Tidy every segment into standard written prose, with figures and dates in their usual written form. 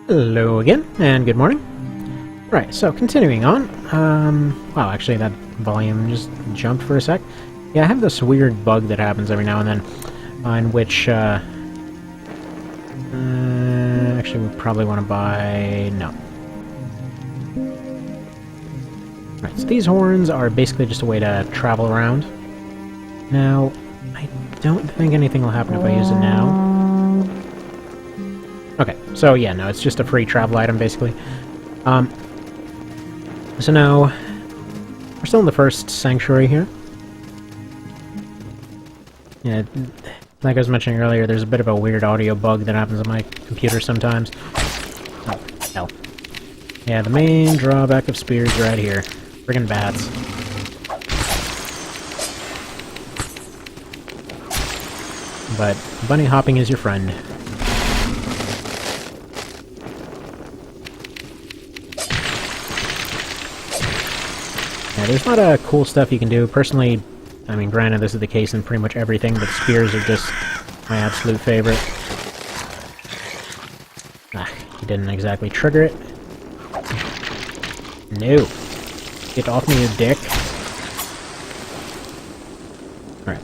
Hello again, and good morning. Right, so continuing on. Wow, actually that volume just jumped for a sec. Yeah, I have this weird bug that happens every now and then, in which, actually we probably want to buy... no. Right, so these horns are basically just a way to travel around. Now, I don't think anything will happen if I use it now. Okay, so yeah, no, it's just a free travel item, basically. So now, we're still in the first sanctuary here. Yeah, like I was mentioning earlier, there's a bit of a weird audio bug that happens on my computer sometimes. Oh, hell. Yeah, the main drawback of spears right here. Friggin' bats. But bunny hopping is your friend. Yeah, there's a lot of cool stuff you can do. Personally, I mean, granted, this is the case in pretty much everything, but spears are just my absolute favorite. Ah, he didn't exactly trigger it. No. Get off me, you dick. Alright.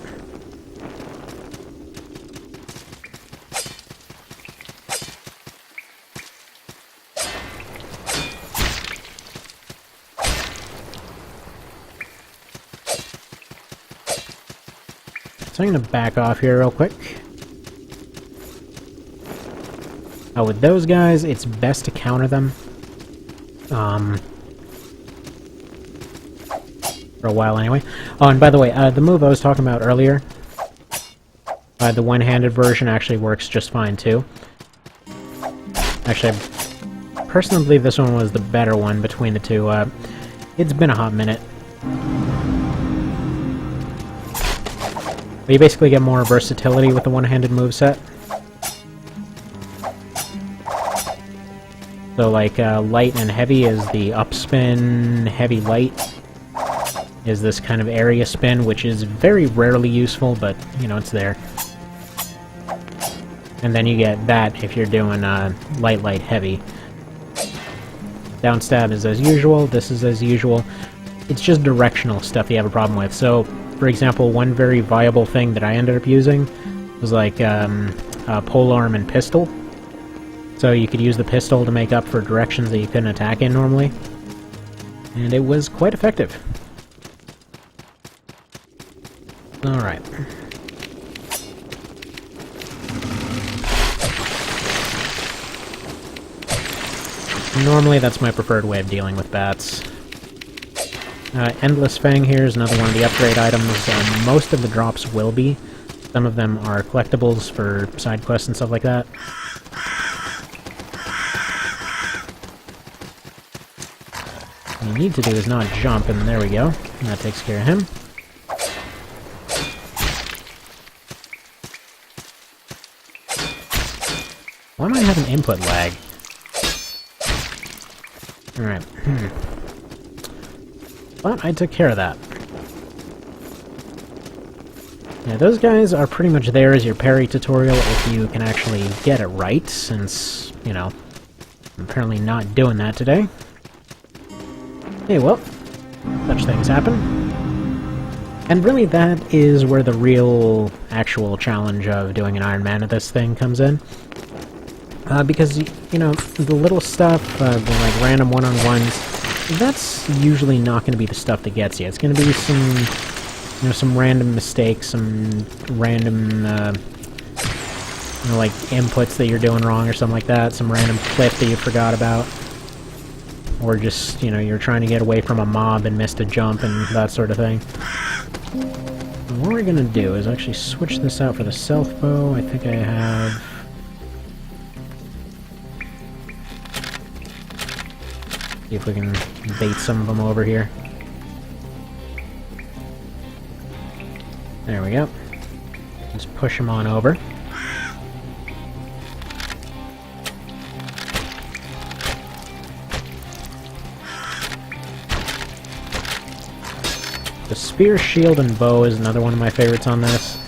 So I'm going to back off here real quick. With those guys, it's best to counter them. For a while anyway. Oh, and by the way, the move I was talking about earlier, the one-handed version actually works just fine too. Actually, I personally believe this one was the better one between the two. It's been a hot minute. But you basically get more versatility with the one-handed moveset. So like, light and heavy is the upspin, heavy light is this kind of area spin, which is very rarely useful, but, you know, it's there. And then you get that if you're doing light, light, heavy. Downstab is as usual, this is as usual. It's just directional stuff you have a problem with. So, for example, one very viable thing that I ended up using was like polearm and pistol. So you could use the pistol to make up for directions that you couldn't attack in normally. And it was quite effective. Alright. Normally that's my preferred way of dealing with bats. Endless Fang here is another one of the upgrade items. Most of the drops will be. Some of them are collectibles for side quests and stuff like that. What you need to do is not jump, and there we go. And that takes care of him. Why am I having input lag? Alright. But I took care of that. Yeah, those guys are pretty much there as your parry tutorial if you can actually get it right, since, you know, I'm apparently not doing that today. Hey, well, such things happen. And really that is where the real, actual challenge of doing an Ironman of this thing comes in. Because, you know, the little stuff, the like random one-on-ones, that's usually not going to be the stuff that gets you. It's going to be some, you know, some random mistakes, some random, you know, like inputs that you're doing wrong or something like that, some random clip that you forgot about. Or just, you know, you're trying to get away from a mob and missed a jump and that sort of thing. And what we're going to do is actually switch this out for the stealth bow. I think I have... see if we can bait some of them over here. There we go. Just push them on over. The spear, shield, and bow is another one of my favorites on this.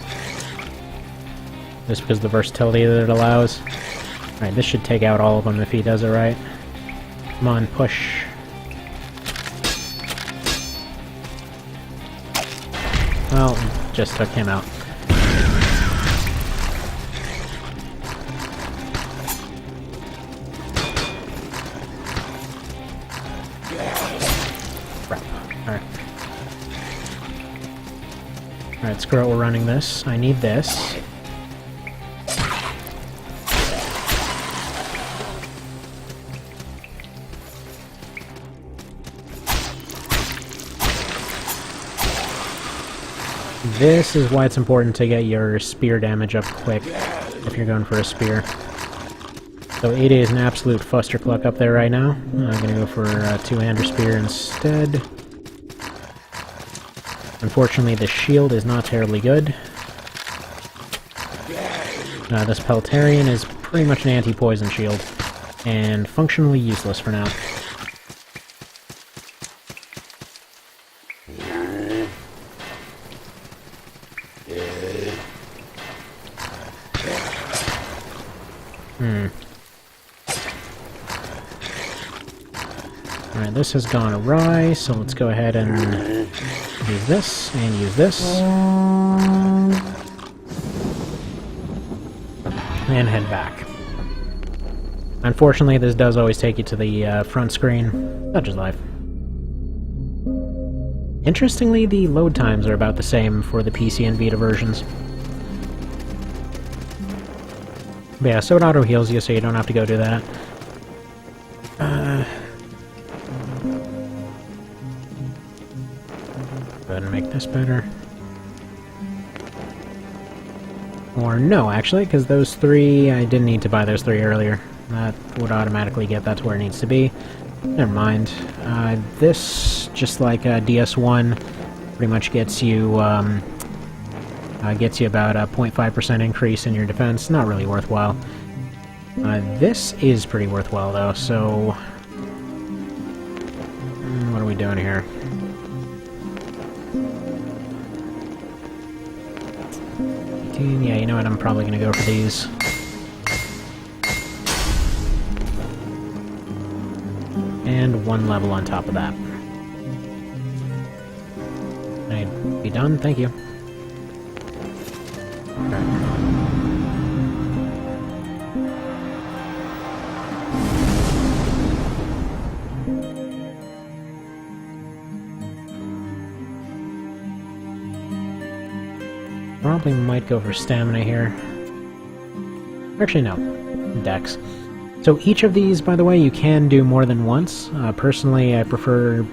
Just because of the versatility that it allows. Alright, this should take out all of them if he does it right. Come on, push. Well, just took him out. Crap. Alright. Alright, screw it, we're running this. I need this. This is why it's important to get your spear damage up quick if you're going for a spear. So 80 is an absolute fustercluck up there right now. I'm gonna go for a two-hander spear instead. Unfortunately, the shield is not terribly good. This Peltarian is pretty much an anti-poison shield, and functionally useless for now. Alright, this has gone awry, so let's go ahead and use this, and use this. And head back. Unfortunately, this does always take you to the front screen. Such is life. Interestingly, the load times are about the same for the PC and Vita versions. But yeah, so it auto-heals you, so you don't have to go do that. Go ahead and make this better. Or no, actually, because those three, I didn't need to buy those three earlier. That would automatically get that to where it needs to be. Never mind. This, just like DS1, pretty much gets you about a 0.5% increase in your defense. Not really worthwhile. This is pretty worthwhile, though, so... what are we doing here? Yeah, you know what, I'm probably gonna go for these. And one level on top of that. I'd be done, thank you. Probably might go for stamina here. Actually, no. Dex. So each of these, by the way, you can do more than once. Personally, I prefer,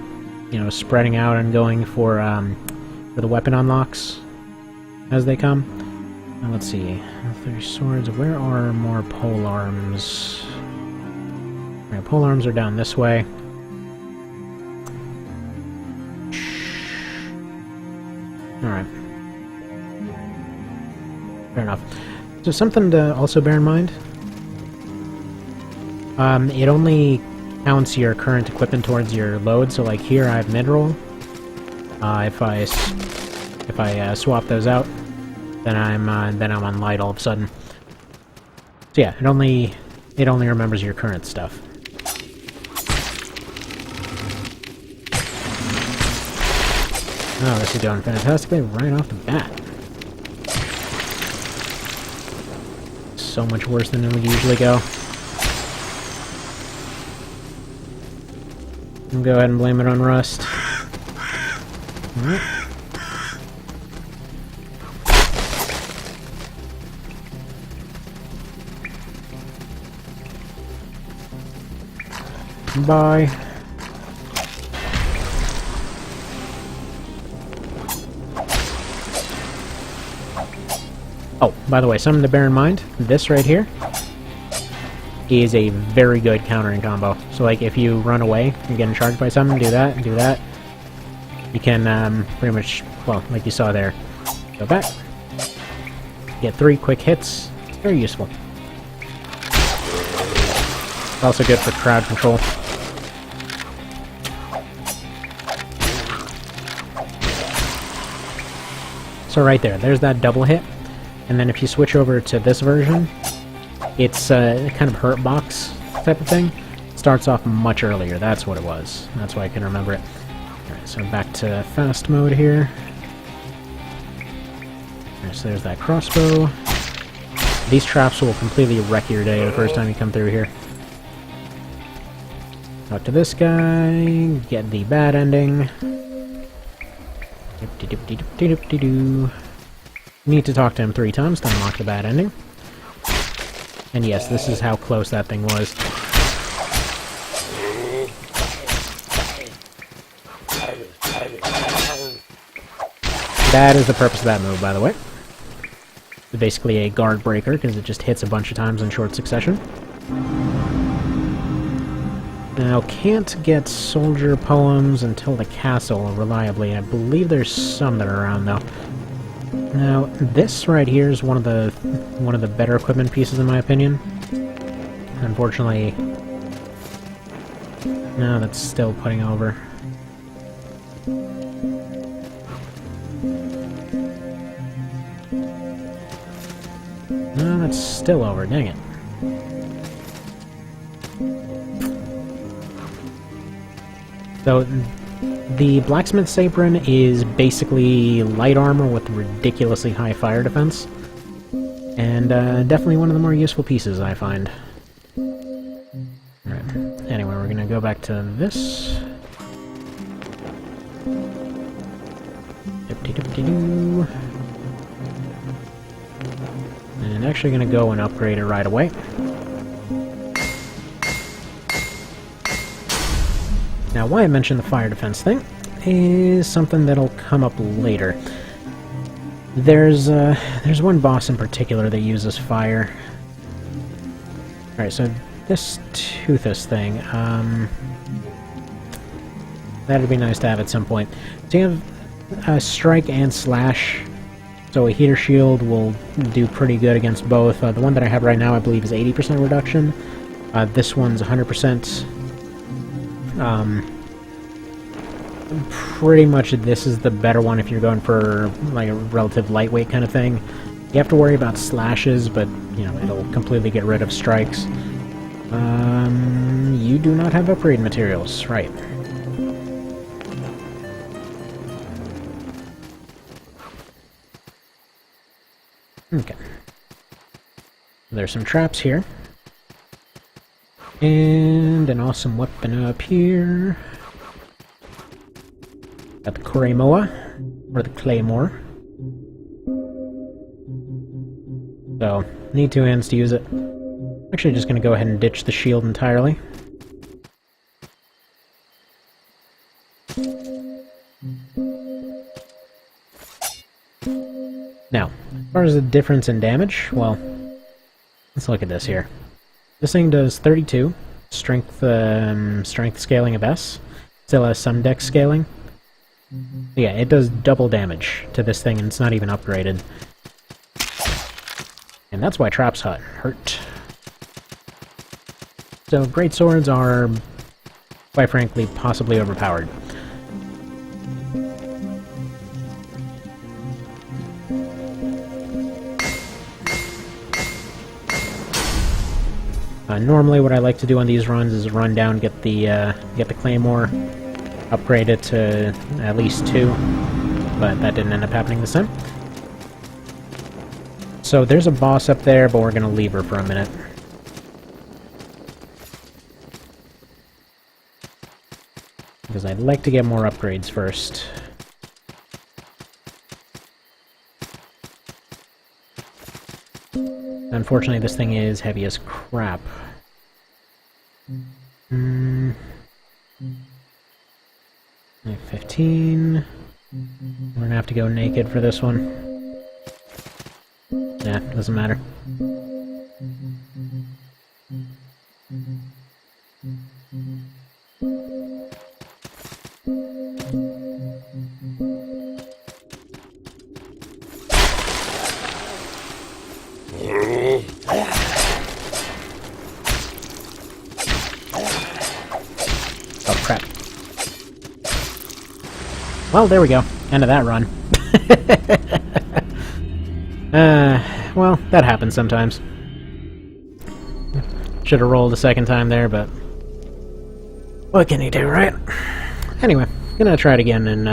spreading out and going for the weapon unlocks as they come. Now, let's see. 30 swords. Where are more pole arms? Alright, pole arms are down this way. Alright. Fair enough. So something to also bear in mind. It only counts your current equipment towards your load. So like here I have mid-roll. If I swap those out, then I'm on light all of a sudden. So yeah, it only remembers your current stuff. Oh, this is doing fantastically right off the bat. So much worse than it would usually go. I'll go ahead and blame it on rust. Alright. Bye. Oh, by the way, something to bear in mind, this right here is a very good countering combo. So like if you run away and get charged by something, do that, and do that. You can pretty much, well, like you saw there, go back, get 3 quick hits. It's very useful. It's also good for crowd control. So right there, there's that double hit. And then if you switch over to this version, It's a kind of hurt box type of thing. Starts off much earlier, that's what it was. That's why I can remember it. Alright, so back to fast mode here. Alright, so there's that crossbow. These traps will completely wreck your day the first time you come through here. Talk to this guy, get the bad ending. Need to talk to him 3 times to unlock the bad ending. And yes, this is how close that thing was. That is the purpose of that move, by the way. It's basically a guard breaker, because it just hits a bunch of times in short succession. Now, can't get soldier poems until the castle reliably. I believe there's some that are around, though. Now, this right here is one of the better equipment pieces, in my opinion. Unfortunately, no, that's still putting over. No, that's still over, dang it. So, the blacksmith's apron is basically light armor with ridiculously high fire defense. And definitely one of the more useful pieces, I find. Alright, anyway, we're gonna go back to this. Dip-de-dip-de-doo. And actually gonna go and upgrade it right away. Now, why I mentioned the fire defense thing is something that'll come up later. There's one boss in particular that uses fire. Alright, so this Toothus thing, that'd be nice to have at some point. So you have strike and slash, so a heater shield will do pretty good against both. The one that I have right now, I believe, is 80% reduction. This one's 100%. Pretty much this is the better one if you're going for like a relative lightweight kind of thing. You have to worry about slashes, but you know, it'll completely get rid of strikes. You do not have upgrade materials, right. Okay. There's some traps here. And an awesome weapon up here. Got the Claymore, or the Claymore. So, need 2 hands to use it. Actually, just gonna go ahead and ditch the shield entirely. Now, as far as the difference in damage, well, let's look at this here. This thing does 32 strength scaling of S. Still has some dex scaling. Yeah, it does double damage to this thing, and it's not even upgraded. And that's why traps hurt. So great swords are, quite frankly, possibly overpowered. Normally what I like to do on these runs is run down, get the Claymore, upgrade it to at least 2, but that didn't end up happening this time. So there's a boss up there, but we're gonna leave her for a minute. Because I'd like to get more upgrades first. Unfortunately, this thing is heavy as crap. Like 15. We're gonna have to go naked for this one. Nah, doesn't matter. Oh, crap. Well, there we go. End of that run. Well, that happens sometimes. Should have rolled a second time there, but what can you do, right? Anyway, gonna try it again in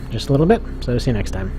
just a little bit, so see you next time.